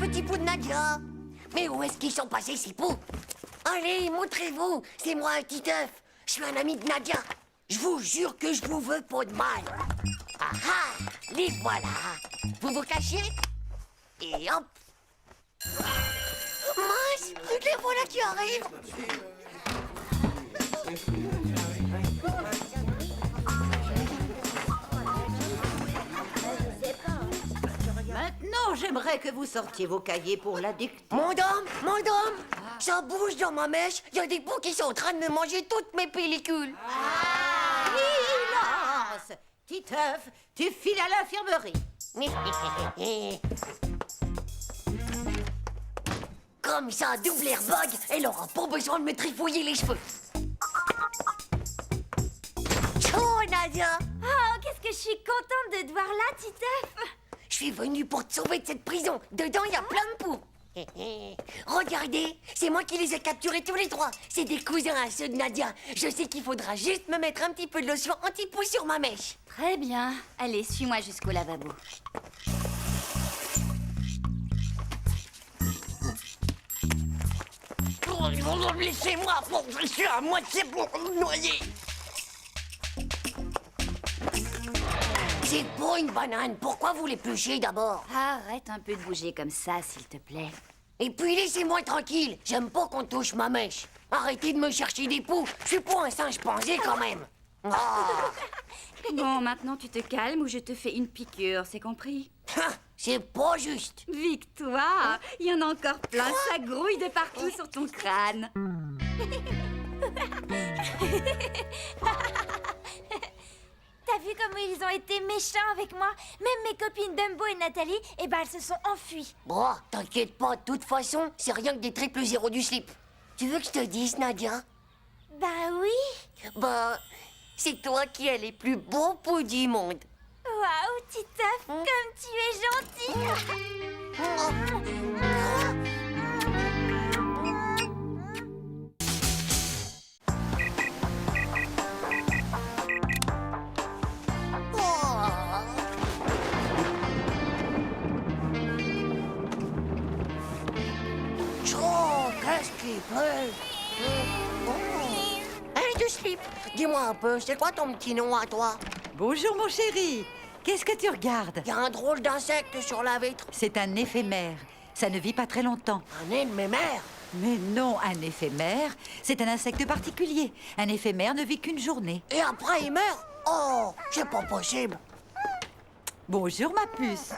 Petit pou de Nadia. Mais où est-ce qu'ils sont passés, ces poux? Allez, montrez-vous. C'est moi, Titeuf. Je suis un ami de Nadia. Je vous jure que je vous veux pas de mal. Ah ah, les voilà. Vous vous cachez? Et hop. Mince, les voilà qui arrivent. Maintenant, j'aimerais que vous sortiez vos cahiers pour la dictée. Madame, ça bouge dans ma mèche. Il y a des poux qui sont en train de me manger toutes mes pellicules. Silence! Titeuf, tu files à l'infirmerie. Comme ça, double airbag, elle aura pas besoin de me trifouiller les cheveux. Ciao, Nadia. Oh, qu'est-ce que je suis contente de te voir là, Titeuf. Je suis venue pour te sauver de cette prison. Dedans, il y a plein de poux. Regardez, c'est moi qui les ai capturés tous les trois. C'est des cousins à ceux de Nadia. Je sais qu'il faudra juste me mettre un petit peu de lotion anti-poux sur ma mèche. Très bien. Allez, suis-moi jusqu'au lavabo. Laissez-moi, je suis à moitié pour noyer. C'est pas une banane. Pourquoi vous l'épluchez d'abord? Arrête un peu de bouger comme ça, s'il te plaît. Et puis laissez-moi tranquille. J'aime pas qu'on touche ma mèche. Arrêtez de me chercher des poux. Je suis pas un singe pansé quand même. Bon, maintenant tu te calmes ou je te fais une piqûre, c'est compris? C'est pas juste. Victoire, il y en a encore plein, ça grouille de partout sur ton crâne. T'as vu comment ils ont été méchants avec moi? Même mes copines Dumbo et Nathalie, eh ben elles se sont enfuies. Bon, t'inquiète pas, de toute façon, c'est rien que des triples zéros du slip. Tu veux que je te dise, Nadia? Bah oui. Bah, c'est toi qui es les plus beaux poux du monde. Waouh, Titeuf, comme tu es gentil. Qu'est-ce qu'il fait? Hey, du slip, dis-moi un peu, c'est quoi ton petit nom à toi? Bonjour, mon chéri. Qu'est-ce que tu regardes? Il y a un drôle d'insecte sur la vitre. C'est un éphémère. Ça ne vit pas très longtemps. Un éphémère? Mais non, un éphémère, c'est un insecte particulier. Un éphémère ne vit qu'une journée. Et après, il meurt? Oh, c'est pas possible. Bonjour, ma puce.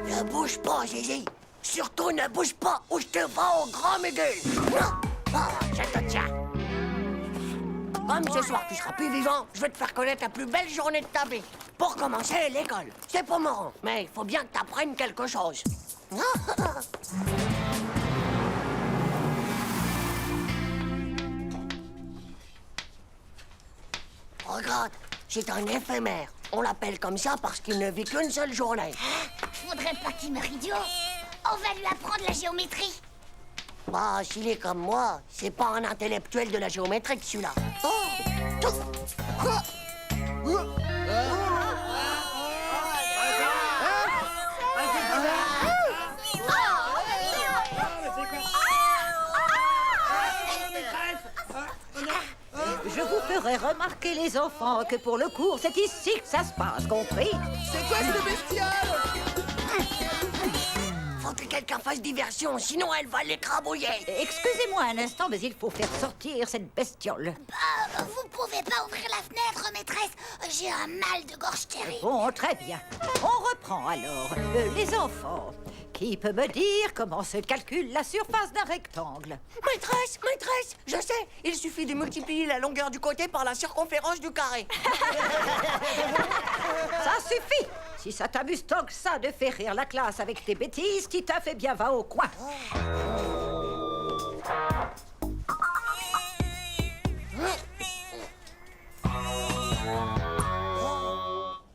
Ne bouge pas, Zizi. Surtout ne bouge pas ou je te vends au grand miguel. Je te tiens. Comme ce soir tu seras plus vivant, je vais te faire connaître la plus belle journée de ta vie. Pour commencer, l'école. C'est pas marrant, mais il faut bien que t'apprennes quelque chose. Regarde, c'est un éphémère. On l'appelle comme ça parce qu'il ne vit qu'une seule journée. Faudrait pas qu'il meure idiot. On va lui apprendre la géométrie. Bah, s'il est comme moi, c'est pas un intellectuel de la géométrie, celui-là. Je vous ferai remarquer, les enfants, que pour le cours, c'est ici que ça se passe, compris? C'est quoi ce bestiole? Faut que quelqu'un fasse diversion, sinon elle va l'écrabouiller. Excusez-moi un instant, mais il faut faire sortir cette bestiole. Vous pouvez pas ouvrir la fenêtre, maîtresse. J'ai un mal de gorge terrible. Bon, très bien. On reprend alors. Les enfants, qui peut me dire comment se calcule la surface d'un rectangle? Maîtresse, je sais, il suffit de multiplier la longueur du côté par la circonférence du carré. Ça suffit. Si ça t'amuse tant que ça de faire rire la classe avec tes bêtises, Titeuf, eh bien va au coin.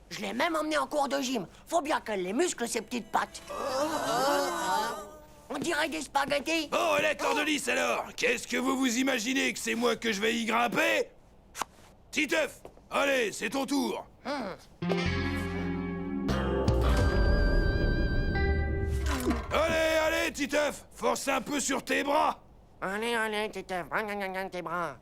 Je l'ai même emmené en cours de gym. Faut bien qu'elle les muscle, ses petites pattes. On dirait des spaghettis. Oh, la cordelisse alors! Qu'est-ce que vous vous imaginez que c'est moi que je vais y grimper? Titeuf, allez, c'est ton tour. Allez, Titeuf, force un peu sur tes bras. Allez, Titeuf, tes bras.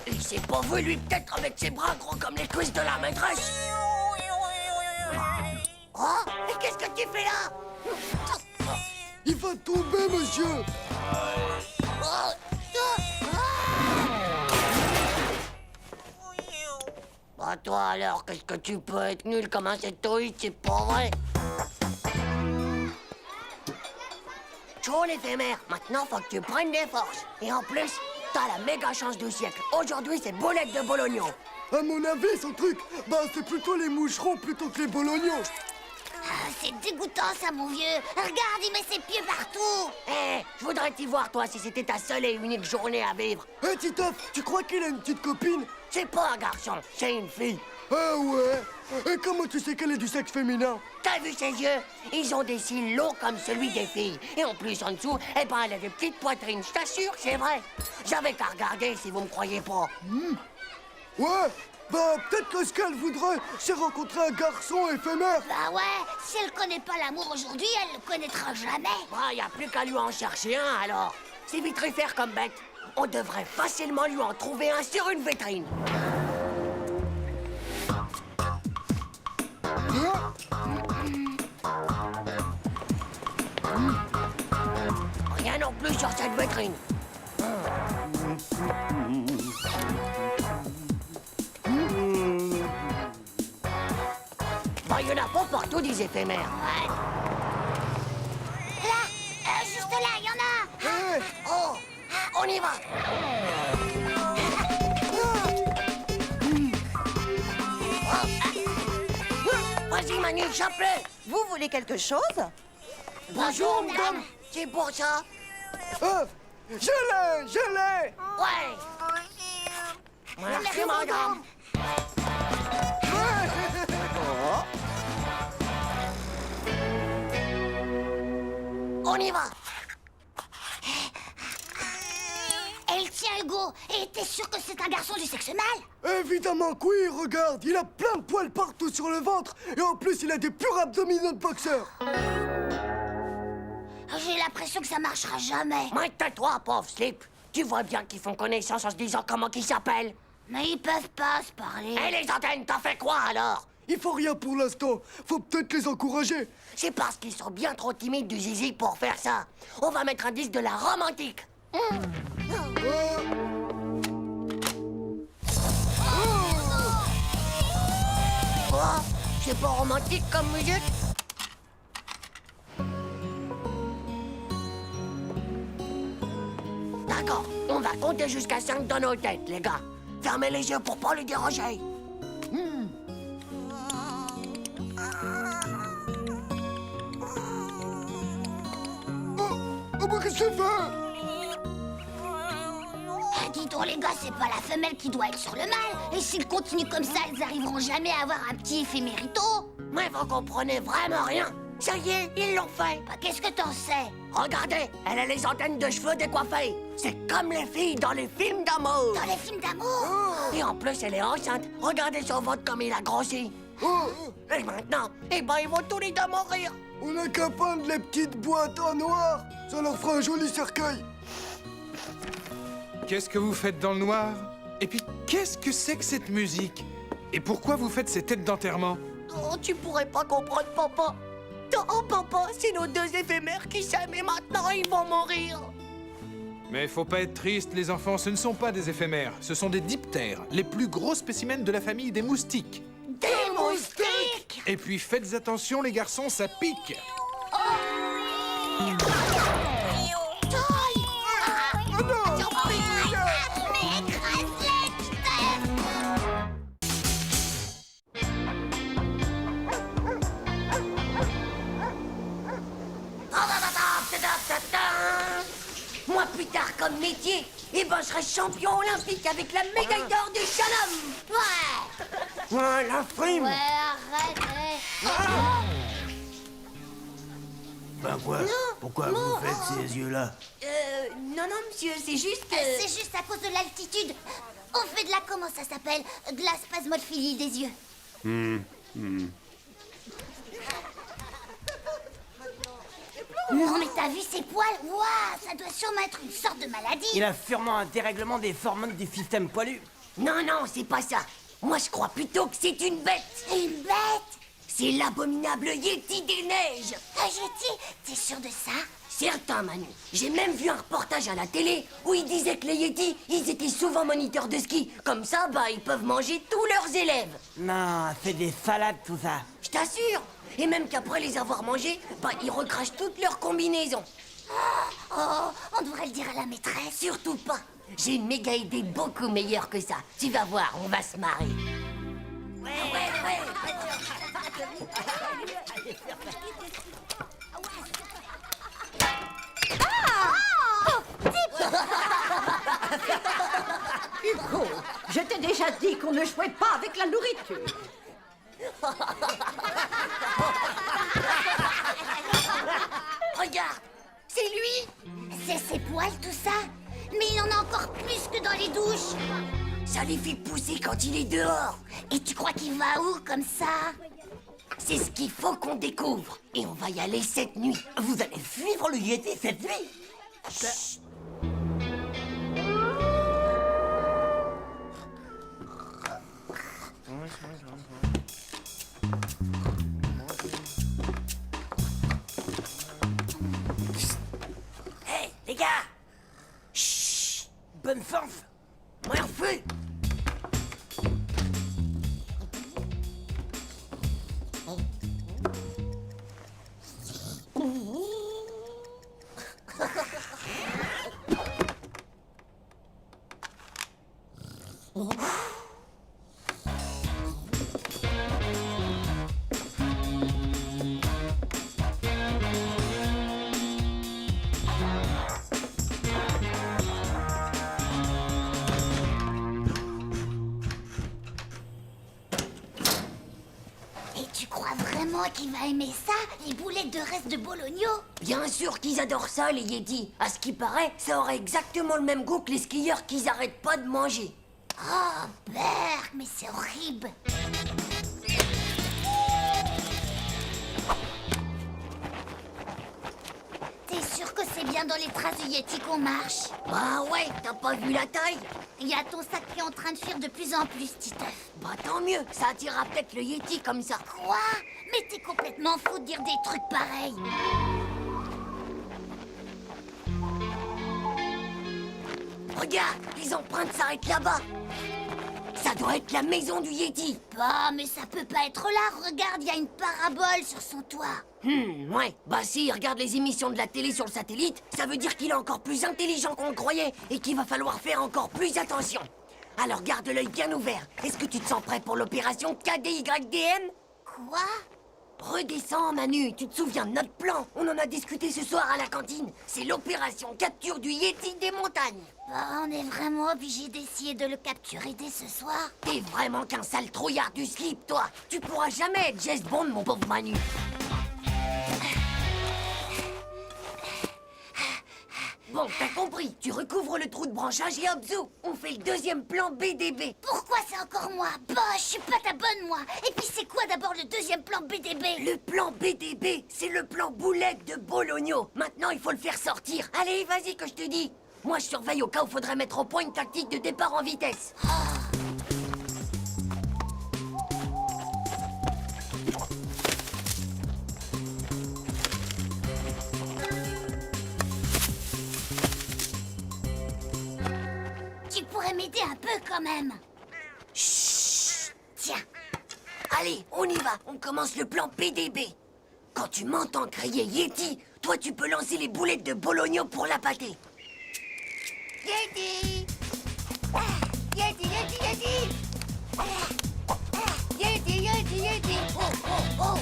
Il s'est pas vu, lui, peut-être avec ses bras gros comme les cuisses de la maîtresse. Oh, mais qu'est-ce que tu fais là? Il va tomber, monsieur. Bah toi alors, qu'est-ce que tu peux être nul comme un sectoïde, c'est pas vrai. Chaud l'éphémère, maintenant faut que tu prennes des forces. Et en plus, t'as la méga chance du siècle. Aujourd'hui, c'est boulette de bologno. À mon avis, son truc, bah c'est plutôt les moucherons plutôt que les bolognons. C'est dégoûtant, ça, mon vieux. Regarde, il met ses pieds partout. Je voudrais t'y voir, toi, si c'était ta seule et unique journée à vivre. Titeuf, tu crois qu'il a une petite copine? C'est pas un garçon, c'est une fille. Ah ouais? Et comment tu sais qu'elle est du sexe féminin? T'as vu ses yeux? Ils ont des cils longs comme celui des filles. Et en plus, en dessous, eh ben, elle a des petites poitrines. Je t'assure, c'est vrai. J'avais qu'à regarder si vous me croyez pas. Ouais, bah peut-être que ce qu'elle voudrait, c'est rencontrer un garçon éphémère. Bah ouais, si elle connaît pas l'amour aujourd'hui, elle le connaîtra jamais. Bah, y a plus qu'à lui en chercher un, alors. C'est vitrifère comme bête. On devrait facilement lui en trouver un sur une vitrine. Rien non plus sur cette vitrine. Bah, y en a pas partout des éphémères. Là, juste là, il y en a. Oh, on y va. Vas-y, Manu, chope-le. Vous voulez quelque chose? Bonjour, madame. C'est pour ça. Je l'ai. Ouais. Merci, madame. On y va. Elle tient Hugo. Et t'es sûr que c'est un garçon du sexe mâle? Évidemment que oui, regarde, il a plein de poils partout sur le ventre. Et en plus, il a des purs abdominaux de boxeur. J'ai l'impression que ça marchera jamais. Mais tais-toi, pauvre slip. Tu vois bien qu'ils font connaissance en se disant comment ils s'appellent. Mais ils peuvent pas se parler. Et les antennes, t'en fais quoi alors? Il faut rien pour l'instant. Faut peut-être les encourager. C'est parce qu'ils sont bien trop timides du zizi pour faire ça. On va mettre un disque de la romantique. Quoi? C'est pas romantique comme musique? D'accord, on va compter jusqu'à 5 dans nos têtes, les gars. Fermez les yeux pour pas les déranger. Oh, mais qu'est-ce que tu fais? Pour les gars, c'est pas la femelle qui doit être sur le mâle. Et s'ils continuent comme ça, ils arriveront jamais à avoir un petit éphémérito. Mais vous comprenez vraiment rien. Ça y est, ils l'ont fait. Bah, qu'est-ce que t'en sais? Regardez, elle a les antennes de cheveux décoiffées. C'est comme les filles dans les films d'amour. Dans les films d'amour? Et en plus, elle est enceinte. Regardez son ventre comme il a grossi. Et maintenant, eh ben, ils vont tous les deux mourir. On a qu'à peindre les petites boîtes en noir. Ça leur fera un joli cercueil. Qu'est-ce que vous faites dans le noir? Et puis, qu'est-ce que c'est que cette musique? Et pourquoi vous faites ces têtes d'enterrement? Oh, tu pourrais pas comprendre, papa. Oh, papa, c'est nos deux éphémères qui s'aiment et maintenant ils vont mourir. Mais faut pas être triste, les enfants, ce ne sont pas des éphémères. Ce sont des diptères, les plus gros spécimens de la famille des moustiques. Des moustiques? Et puis faites attention, les garçons, ça pique. Moi, plus tard, comme métier, eh ben, je serai champion olympique avec la médaille d'or du slalom. Ouais. Ouais, la frime. Ouais, arrête. Ben quoi? Pourquoi vous faites ces yeux-là? Non, monsieur, c'est juste... C'est juste à cause de l'altitude. On fait de la... comment ça s'appelle? De la spasmophilie des yeux. Non, mais t'as vu ces poils? Waouh, ça doit sûrement être une sorte de maladie. Il a sûrement un dérèglement des hormones du système poilu. Non, non, c'est pas ça. Moi, je crois plutôt que c'est une bête. Une bête? C'est l'abominable Yeti des neiges. Un Yeti? T'es sûr de ça? Certain, Manu. J'ai même vu un reportage à la télé où ils disaient que les Yetis, ils étaient souvent moniteurs de ski. Comme ça, bah, ils peuvent manger tous leurs élèves. Non, c'est des salades tout ça. Je t'assure. Et même qu'après les avoir mangés, bah, ils recrachent toutes leurs combinaisons. Oh, on devrait le dire à la maîtresse. Surtout pas. J'ai une méga idée beaucoup meilleure que ça. Tu vas voir, on va se marrer. Ouais. Hugo, je t'ai déjà dit qu'on ne jouait pas avec la nourriture. Regarde, c'est lui. C'est ses poils, tout ça? Mais il en a encore plus que dans les douches. Ça les fait pousser quand il est dehors. Et tu crois qu'il va où, comme ça? C'est ce qu'il faut qu'on découvre. Et on va y aller cette nuit. Vous allez suivre le Yeti cette nuit? Chut. Hey, les gars! Chut! Bonne chance. Moi, en feu! Qui va aimer ça, les boulettes de reste de bologno? Bien sûr qu'ils adorent ça, les Yetis. À ce qui paraît, ça aurait exactement le même goût que les skieurs qu'ils arrêtent pas de manger. Oh, berk, mais c'est horrible. T'es sûr que c'est bien dans les traces du Yeti qu'on marche? Bah ouais, t'as pas vu la taille? Il y a ton sac qui est en train de fuir de plus en plus, Titeuf. Bah tant mieux, ça attirera peut-être le Yeti comme ça. Quoi? Mais t'es complètement fou de dire des trucs pareils. Regarde, les empreintes s'arrêtent là-bas. Ça doit être la maison du Yeti. Bah, mais ça peut pas être là. Regarde, il y a une parabole sur son toit. Ouais. Bah si, il regarde les émissions de la télé sur le satellite, ça veut dire qu'il est encore plus intelligent qu'on le croyait et qu'il va falloir faire encore plus attention. Alors garde l'œil bien ouvert. Est-ce que tu te sens prêt pour l'opération KDYDM? Quoi? Redescends, Manu, tu te souviens de notre plan? On en a discuté ce soir à la cantine. C'est l'opération capture du Yeti des montagnes. Bah, on est vraiment obligé d'essayer de le capturer dès ce soir. T'es vraiment qu'un sale trouillard du slip, toi. Tu pourras jamais être James Bond, mon pauvre Manu. Bon, t'as compris. Tu recouvres le trou de branchage et hop, zou, on fait le deuxième plan BDB. Pourquoi c'est encore moi? Bah, je suis pas ta bonne, moi. Et puis c'est quoi d'abord le deuxième plan BDB? Le plan BDB, c'est le plan boulette de Bologno. Maintenant, il faut le faire sortir. Allez, vas-y que je te dis. Moi, je surveille au cas où faudrait mettre au point une tactique de départ en vitesse. Tu pourrais m'aider un peu quand même. Chut. Tiens. Allez, on y va. On commence le plan BDB. Quand tu m'entends crier Yeti, toi, tu peux lancer les boulettes de Bologno pour l'appâter. Yeti! Yeti, Yeti, Yeti! Yeti, Yeti, Yeti! Oh, oh, oh!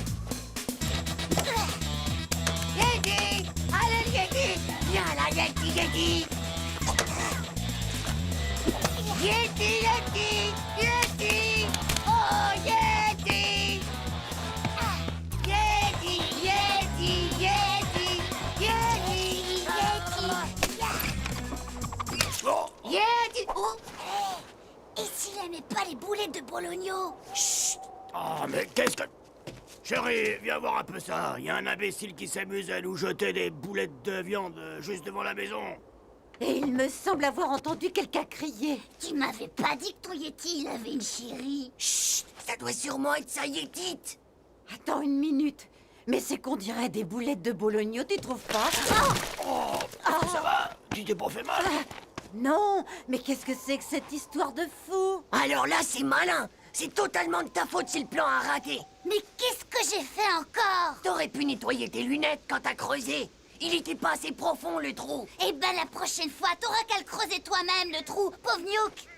Yeti! Allez, Yeti! Viens là, Yeti, Yeti! Yeti, Yeti! Yeti! Oh, Yeti! Yeti, Yeti, Yeti! Yeti! Yeti! Oh! Et s'il aimait pas les boulettes de Bologno? Chut! Oh, mais qu'est-ce que... Chérie, viens voir un peu ça. Il y a un imbécile qui s'amuse à nous jeter des boulettes de viande juste devant la maison. Et il me semble avoir entendu quelqu'un crier. Tu m'avais pas dit que ton Yeti, il avait une chérie. Chut, ça doit sûrement être sa Yétite. Attends une minute. Mais c'est qu'on dirait des boulettes de Bologno, tu trouves pas? Oh, ça va? Tu t'es pas fait mal? Non, mais qu'est-ce que c'est que cette histoire de fou? Alors là, c'est malin. C'est totalement de ta faute si le plan a raté. Mais qu'est-ce que j'ai fait encore? T'aurais pu nettoyer tes lunettes quand t'as creusé. Il était pas assez profond, le trou. Eh ben, la prochaine fois, t'auras qu'à le creuser toi-même, le trou, pauvre Newk.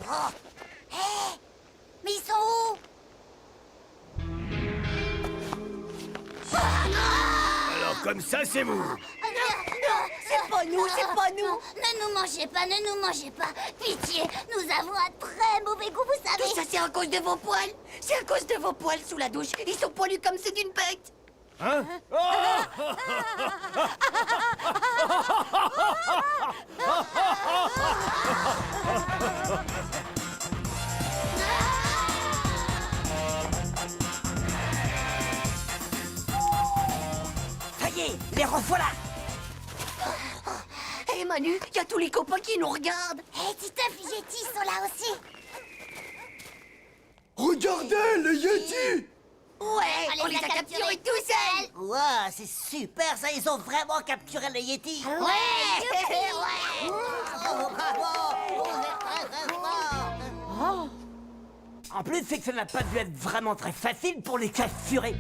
Oh. Hé! Mais ils sont où? Alors comme ça, c'est mou. Non, c'est pas nous, c'est pas nous. Ne nous mangez pas, ne nous mangez pas. Pitié, nous avons un très mauvais goût, vous savez. Tout ça, c'est à cause de vos poils. C'est à cause de vos poils sous la douche. Ils sont poilus comme ceux d'une bête. Hein? Ça y est, les revoilà. Hé Manu, y a tous les copains qui nous regardent. Hé, Titeuf, les Yetis sont là aussi. Regardez, les Yetis! Ouais, on les a capturés tout seuls. Ouah, c'est super ça, ils ont vraiment capturé le Yeti. Ouais. Bravo, bravo, vous êtes très très forts. En plus, c'est que ça n'a pas dû être vraiment très facile pour les capturer.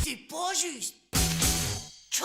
C'est pas juste. Tchou.